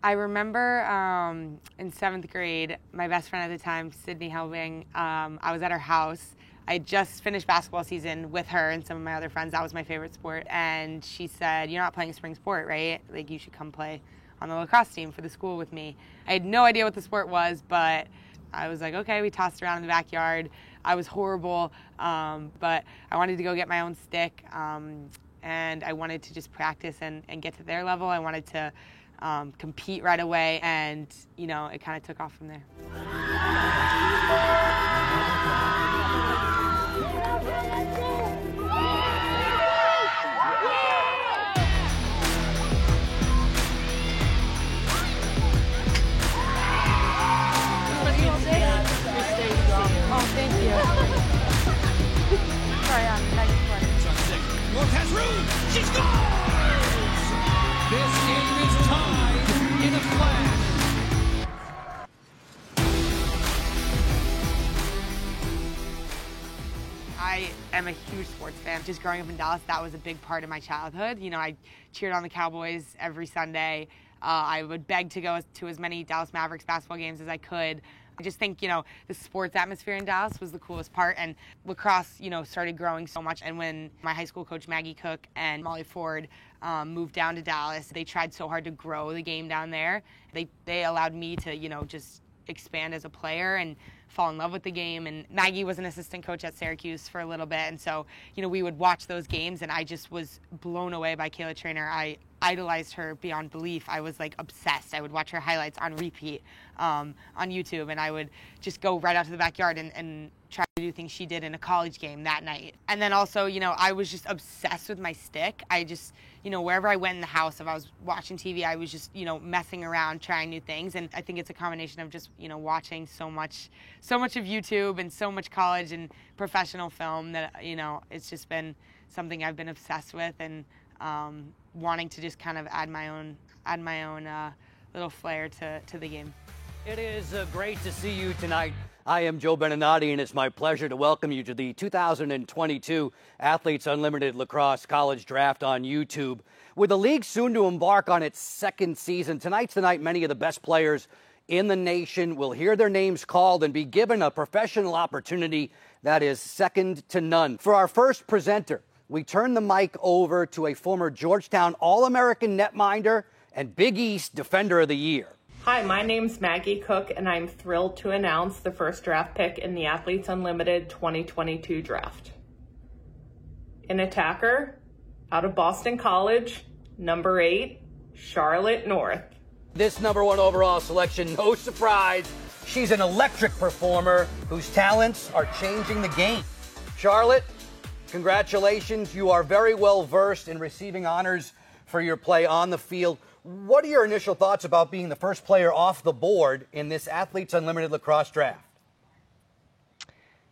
I remember in 7th grade, my best friend at the time, Sydney Helbing, I was at her house. I had just finished basketball season with her and some of my other friends. That was my favorite sport. And she said, "You're not playing a spring sport, right? Like, you should come play on the lacrosse team for the school with me." I had no idea what the sport was, but I was like, okay. We tossed around in the backyard. I was horrible, but I wanted to go get my own stick, and I wanted to just practice and get to their level. I wanted to compete right away, and it kind of took off from there. Oh, thank you. Sorry, I'm Megan Sweater. North has room. She scores! This game is tied in a flash. I am a huge sports fan. Just growing up in Dallas, that was a big part of my childhood. I cheered on the Cowboys every Sunday. I would beg to go to as many Dallas Mavericks basketball games as I could. I just think, the sports atmosphere in Dallas was the coolest part, and lacrosse, started growing so much. And when my high school coach, Maggie Cook, and Molly Ford moved down to Dallas, they tried so hard to grow the game down there. They allowed me to, just expand as a player and fall in love with the game. And Maggie was an assistant coach at Syracuse for a little bit, and so we would watch those games, and I just was blown away by Kayla Trainer. I idolized her beyond belief. I was obsessed. I would watch her highlights on repeat on YouTube, and I would just go right out to the backyard and try to do things she did in a college game that night. And then also, I was just obsessed with my stick. I just, wherever I went in the house, if I was watching TV, I was just, messing around, trying new things. And I think it's a combination of just, watching so much of YouTube and so much college and professional film that, it's just been something I've been obsessed with, and wanting to just kind of add my own little flair to the game. It is great to see you tonight. I am Joe Beninati, and it's my pleasure to welcome you to the 2022 Athletes Unlimited Lacrosse College Draft on YouTube. With the league soon to embark on its second season, tonight's the night many of the best players in the nation will hear their names called and be given a professional opportunity that is second to none. For our first presenter, we turn the mic over to a former Georgetown All-American netminder and Big East Defender of the Year. Hi, my name's Maggie Cook, and I'm thrilled to announce the first draft pick in the Athletes Unlimited 2022 draft. An attacker out of Boston College, number 8, Charlotte North. This number 1 overall selection, no surprise, she's an electric performer whose talents are changing the game. Charlotte, congratulations. You are very well versed in receiving honors for your play on the field. What are your initial thoughts about being the first player off the board in this Athletes Unlimited Lacrosse draft?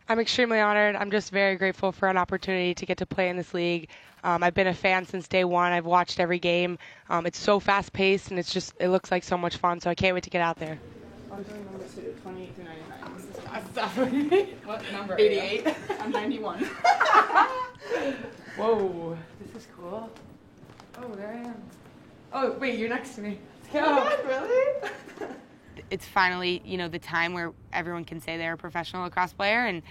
I'm extremely honored. I'm just very grateful for an opportunity to get to play in this league. I've been a fan since day one. I've watched every game. It's so fast-paced, and it looks like so much fun, so I can't wait to get out there. I'm doing number 2, 28 through 99. What number? 88. I'm 91. Whoa, this is cool. Oh, there I am. Oh, wait, you're next to me. Let's go. Oh my God, really? It's finally, the time where everyone can say they're a professional lacrosse player. And,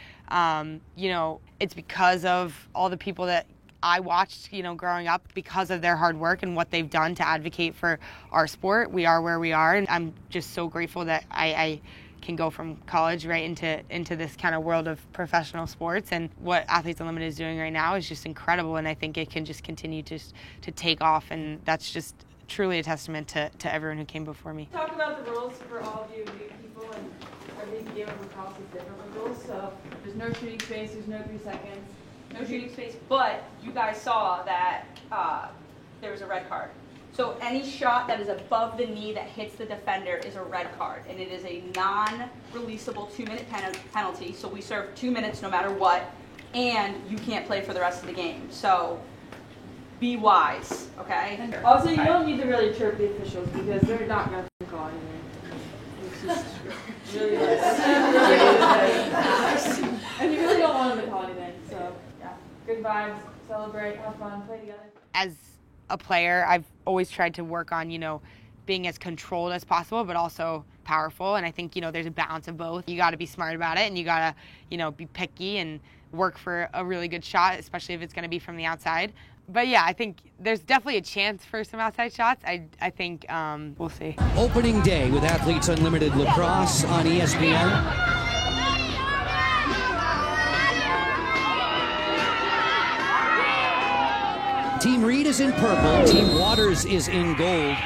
it's because of all the people that I watched, growing up, because of their hard work and what they've done to advocate for our sport. We are where we are. And I'm just so grateful that I can go from college right into this kind of world of professional sports. And what Athletes Unlimited is doing right now is just incredible. And I think it can just continue to take off. And that's just truly a testament to everyone who came before me. Talk about the rules for all of you new people, and every game of lacrosse is different with rules. So there's no shooting space, there's no 3 seconds, no shooting space, but you guys saw that there was a red card. So any shot that is above the knee that hits the defender is a red card, and it is a non-releasable 2-minute penalty. So we serve 2 minutes no matter what, and you can't play for the rest of the game. So be wise, okay? Also, you don't need to really chirp the officials because they're not going to call anything. It's just really nice. And you really don't want them to call anything. So, yeah, good vibes, celebrate, have fun, play together. As a player, I've always tried to work on, being as controlled as possible, but also powerful. And I think, there's a balance of both. You got to be smart about it, and you got to, be picky and work for a really good shot, especially if it's going to be from the outside. But yeah, I think there's definitely a chance for some outside shots. I think we'll see. Opening day with Athletes Unlimited Lacrosse on ESPN. Team Reed is in purple. Team Waters is in gold.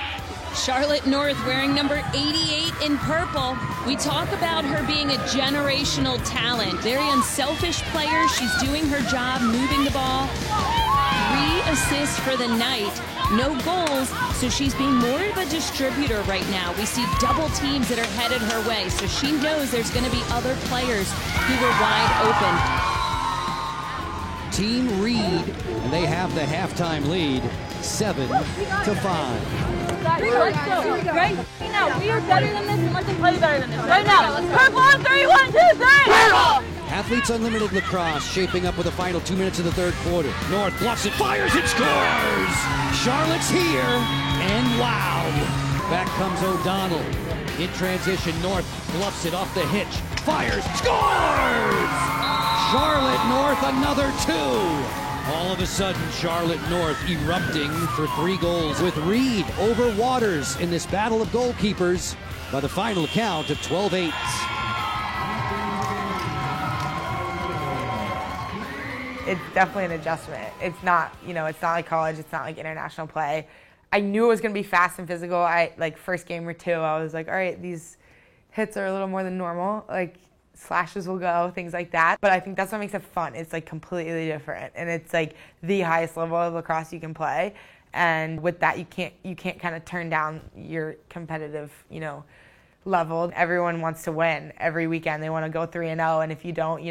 Charlotte North wearing number 88 in purple. We talk about her being a generational talent. Very unselfish player. She's doing her job, moving the ball. 3 assists for the night. No goals, so she's being more of a distributor right now. We see double teams that are headed her way, so she knows there's going to be other players who are wide open. Team Reed, and they have the halftime lead, 7-5. Let's go. Right now, we are better than this, and let's play better than this. Right now, purple on 3, 1, 2, 3. Athletes Unlimited Lacrosse shaping up with the final 2 minutes of the third quarter. North bluffs it, fires it, scores! Charlotte's here, and wow! Back comes O'Donnell. In transition, North bluffs it off the hitch, fires, scores! Charlotte North, another 2. All of a sudden, Charlotte North erupting for 3 goals with Reed over Waters in this battle of goalkeepers by the final count of 12-8. It's definitely an adjustment. It's not, it's not like college. It's not like international play. I knew it was going to be fast and physical. First game or 2, I was like, all right, these hits are a little more than normal. Slashes will go, things like that. But I think that's what makes it fun. It's completely different, and it's the highest level of lacrosse you can play. And with that, you can't kind of turn down your competitive, level. Everyone wants to win every weekend. They want to go 3-0, and if you don't,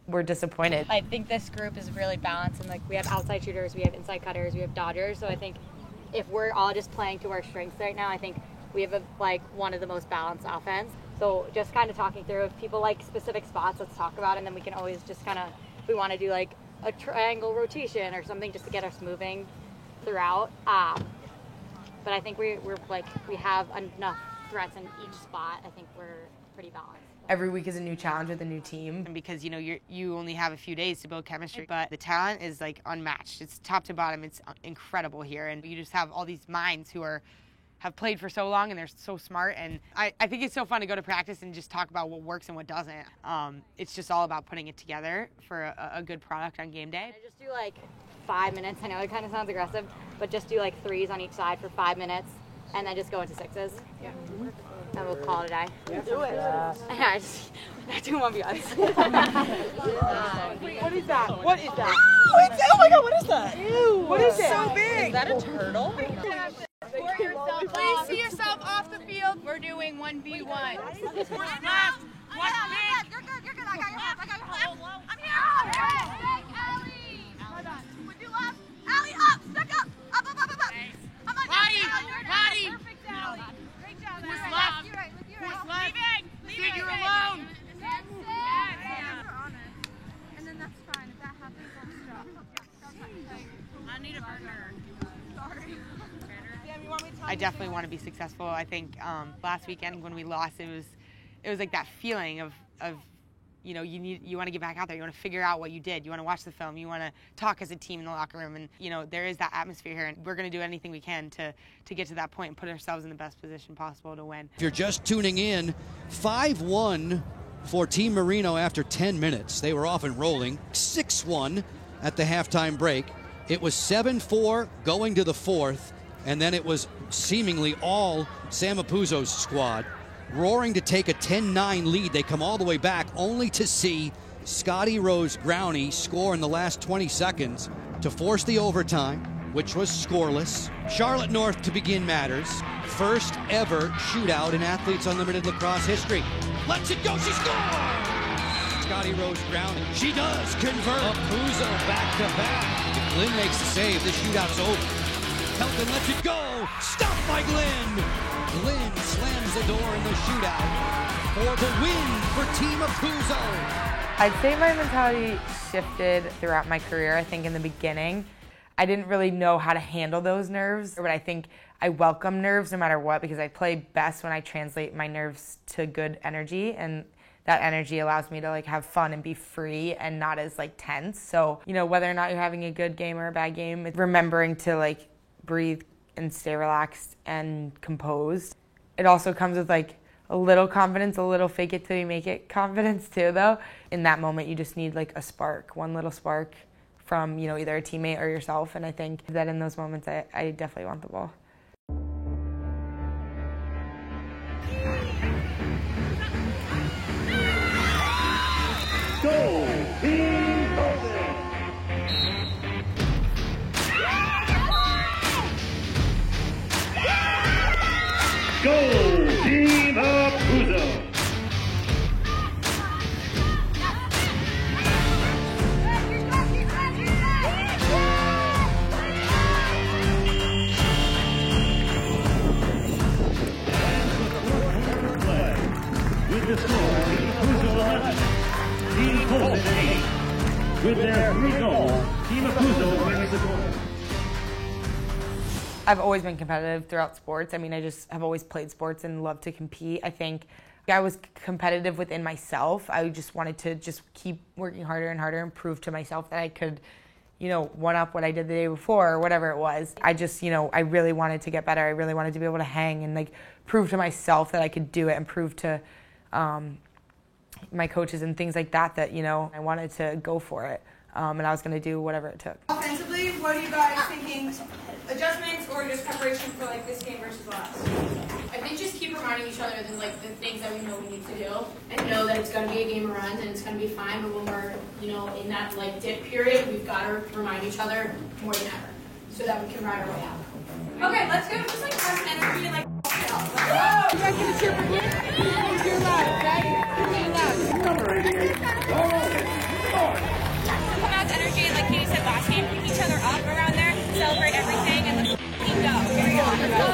we're disappointed. I think this group is really balanced, and we have outside shooters, we have inside cutters, we have dodgers. So I think if we're all just playing to our strengths right now, I think we have one of the most balanced offense. So just kind of talking through, if people like specific spots, let's talk about it, and then we can always just kind of, if we want to do a triangle rotation or something just to get us moving throughout. But I think we have enough threats in each spot. I think we're pretty balanced. Every week is a new challenge with a new team, because you only have a few days to build chemistry, but the talent is unmatched. It's top to bottom. It's incredible here, and you just have all these minds who have played for so long, and they're so smart. And I think it's so fun to go to practice and just talk about what works and what doesn't. It's just all about putting it together for a good product on game day. I just do 5 minutes. I know it kind of sounds aggressive, but just do 3s on each side for 5 minutes, and then just go into 6s. Yeah. And we'll call it a day. Yeah. Do it. Yeah, I just not doing 1v1s. What is that? What is that? Oh my God, what is that? Ew. What is it? So big. Is that a turtle? Please see yourself off the field. We're doing 1v1. Left. You're good. You're good. I got your help. I'm here. Allie. Would you left? Allie, up. Stuck up. Up. I'm on Roddy. Perfect, Allie. Great job. Who's left? You're right. Who's left? Dude, you're alone. That's it. And then that's fine. If that happens, I'll stop. I need a burger. Sorry. I definitely want to be successful. I think last weekend when we lost, it was that feeling of you want to get back out there. You want to figure out what you did. You want to watch the film. You want to talk as a team in the locker room. And there is that atmosphere here, and we're going to do anything we can to get to that point and put ourselves in the best position possible to win. If you're just tuning in, 5-1 for Team Marino after 10 minutes. They were off and rolling. 6-1 at the halftime break. It was 7-4 going to the fourth. And then it was seemingly all Sam Apuzzo's squad roaring to take a 10-9 lead. They come all the way back only to see Scotty Rose Growney score in the last 20 seconds to force the overtime, which was scoreless. Charlotte North to begin matters. First ever shootout in Athletes Unlimited Lacrosse history. Lets it go, she scores! Scotty Rose Growney, she does convert. Apuzzo back to back. If Glenn makes the save, the shootout's over. Helton lets it go. Stopped by Glenn. Glenn slams the door in the shootout for the win for Team Apuzzo. I'd say my mentality shifted throughout my career. I think in the beginning, I didn't really know how to handle those nerves, but I think I welcome nerves no matter what, because I play best when I translate my nerves to good energy, and that energy allows me to like have fun and be free and not as like tense. So, you know, whether or not you're having a good game or a bad game, it's remembering to like breathe and stay relaxed and composed. It also comes with like a little confidence, a little fake it till you make it confidence too, though. In that moment, you just need like a spark, one little spark from, you know, either a teammate or yourself. And I think that in those moments, I definitely want the ball. Go, Team Colson! Go, Team Apuzo! With the score, Team Apuzo 11, Team Colson 8. With their 3 goals, Team Apuzo wins the goal. I've always been competitive throughout sports. I mean, I just have always played sports and love to compete. I think I was competitive within myself. I just wanted to just keep working harder and harder and prove to myself that I could, you know, one up what I did the day before or whatever it was. I just, you know, I really wanted to get better. I really wanted to be able to hang and like prove to myself that I could do it, and prove to my coaches and things like that, that, you know, I wanted to go for it. And I was going to do whatever it took. Offensively, what are you guys thinking? Adjustments or just preparation for like this game versus last? I think just keep reminding each other that like the things that we know we need to do, and know that it's going to be a game of runs and it's going to be fine. But when we're, you know, in that like dip period, we've got to remind each other more than ever, so that we can ride our way out. Okay, let's go. Just like have energy and like. You guys gonna cheer for me? You're loud, okay? You're loud. Number 88, Come out with energy, and like Katie said last game, pick each other up around there, celebrate everything, and let's go. Here we go. Let's go.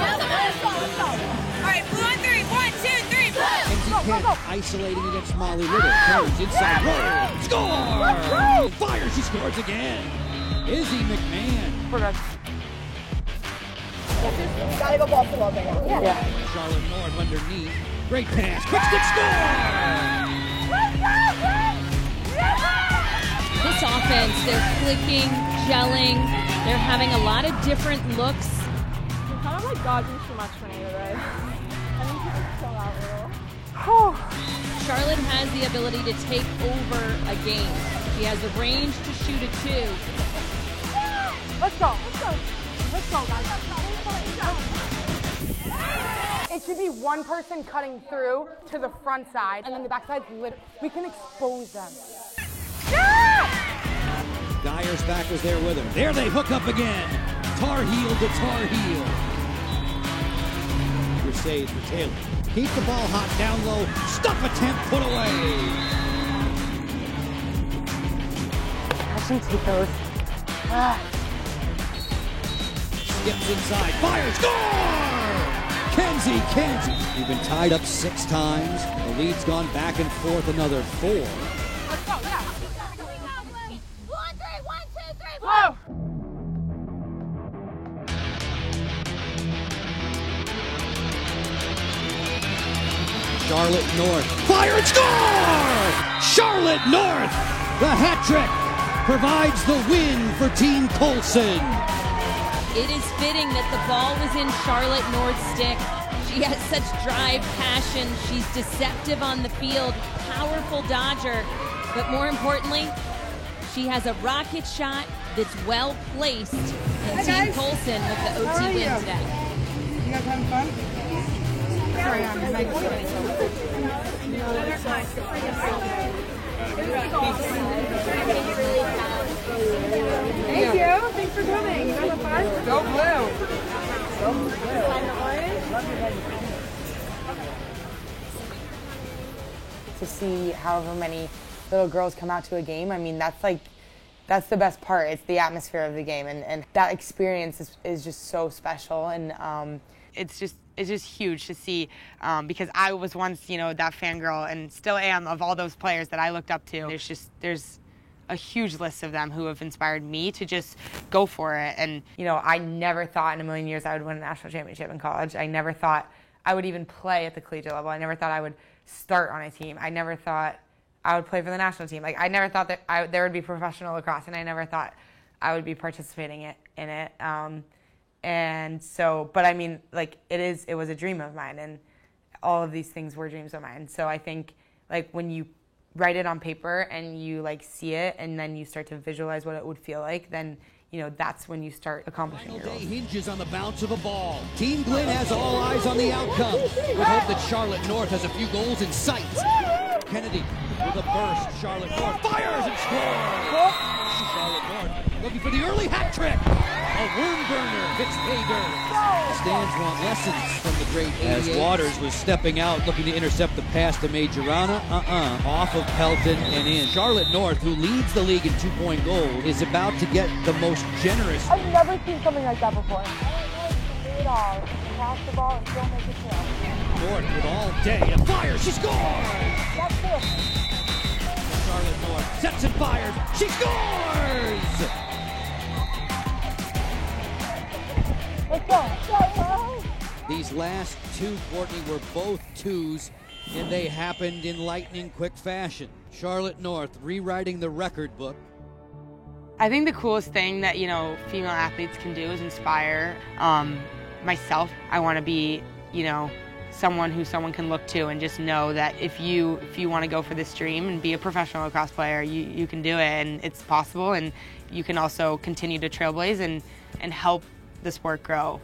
All right, blue on 3. 1, 2, 3, blue. Kenzie Kent isolating against Molly Little. Carries inside. Roll. Score! Fires. She scores again. Izzy McMahon. Gotta go ball to ball right now. Yeah. Charlotte North underneath. Great pass. Quick stick score! This offense, they're clicking, gelling, they're having a lot of different looks. You're kind of like dodging too much for me today. I need you to chill out a little. Charlotte has the ability to take over a game. She has the range to shoot a 2. Let's go. Let's go. Let's go, guys. It should be one person cutting through to the front side, and then the back side, we can expose them. Dyer's back was there with him. There they hook up again. Tar heel to Tar heel. Crusades for Taylor. Keep the ball hot down low. Stuff attempt put away. I should take those. Skips inside. Fire. Score! Kenzie Kent. We've been tied up 6 times. The lead's gone back and forth another 4. Let's go, yeah. 1, 3, 1, 2, 3, Whoa! Charlotte North. Fire and score! Charlotte North! The hat trick provides the win for Team Colson. It is fitting that the ball was in Charlotte North's stick. She has such drive, passion. She's deceptive on the field, powerful dodger. But more importantly, she has a rocket shot that's well placed. And Team Colson with the OT win today. You guys having fun? Sorry, Thank you. Thanks for coming. You guys have fun? Go blue. To see however many little girls come out to a game, I mean, that's the best part. It's the atmosphere of the game, and that experience is just so special, and it's just huge to see, because I was once, you know, that fangirl, and still am, of all those players that I looked up to. There's a huge list of them who have inspired me to just go for it. And, you know, I never thought in a million years I would win a national championship in college. I never thought I would even play at the collegiate level. I never thought I would start on a team. I never thought I would play for the national team. Like, I never thought that there would be professional lacrosse, and I never thought I would be participating in it. And so, but I mean, like, it was a dream of mine, and all of these things were dreams of mine. So I think, like, when you write it on paper and you like see it and then you start to visualize what it would feel like, then, you know, that's when you start accomplishing your goals. Day hinges on the bounce of a ball. Team Glenn has all eyes on the outcome, with hope that Charlotte North has a few goals in sight. Kennedy with a burst. Charlotte North fires and scores. Charlotte North looking for the early hat trick. A worm burner. Fitzpager. Stands want lessons from the great 88. As Waters was stepping out looking to intercept the pass to Majorana. Off of Pelton and in. Charlotte North, who leads the league in 2-point goals, is about to get the most generous. I've never seen something like that before. Do it all. Pass the ball and still make it kill. North with all day and fires. She scores! That's it. Charlotte North sets and fires. She scores! Let's go. These last two, Courtney, were both twos, and they happened in lightning quick fashion. Charlotte North rewriting the record book. I think the coolest thing that, you know, female athletes can do is inspire myself. I want to be, you know, someone who someone can look to and just know that if you want to go for this dream and be a professional lacrosse player, you can do it, and it's possible, and you can also continue to trailblaze and help the sport grow.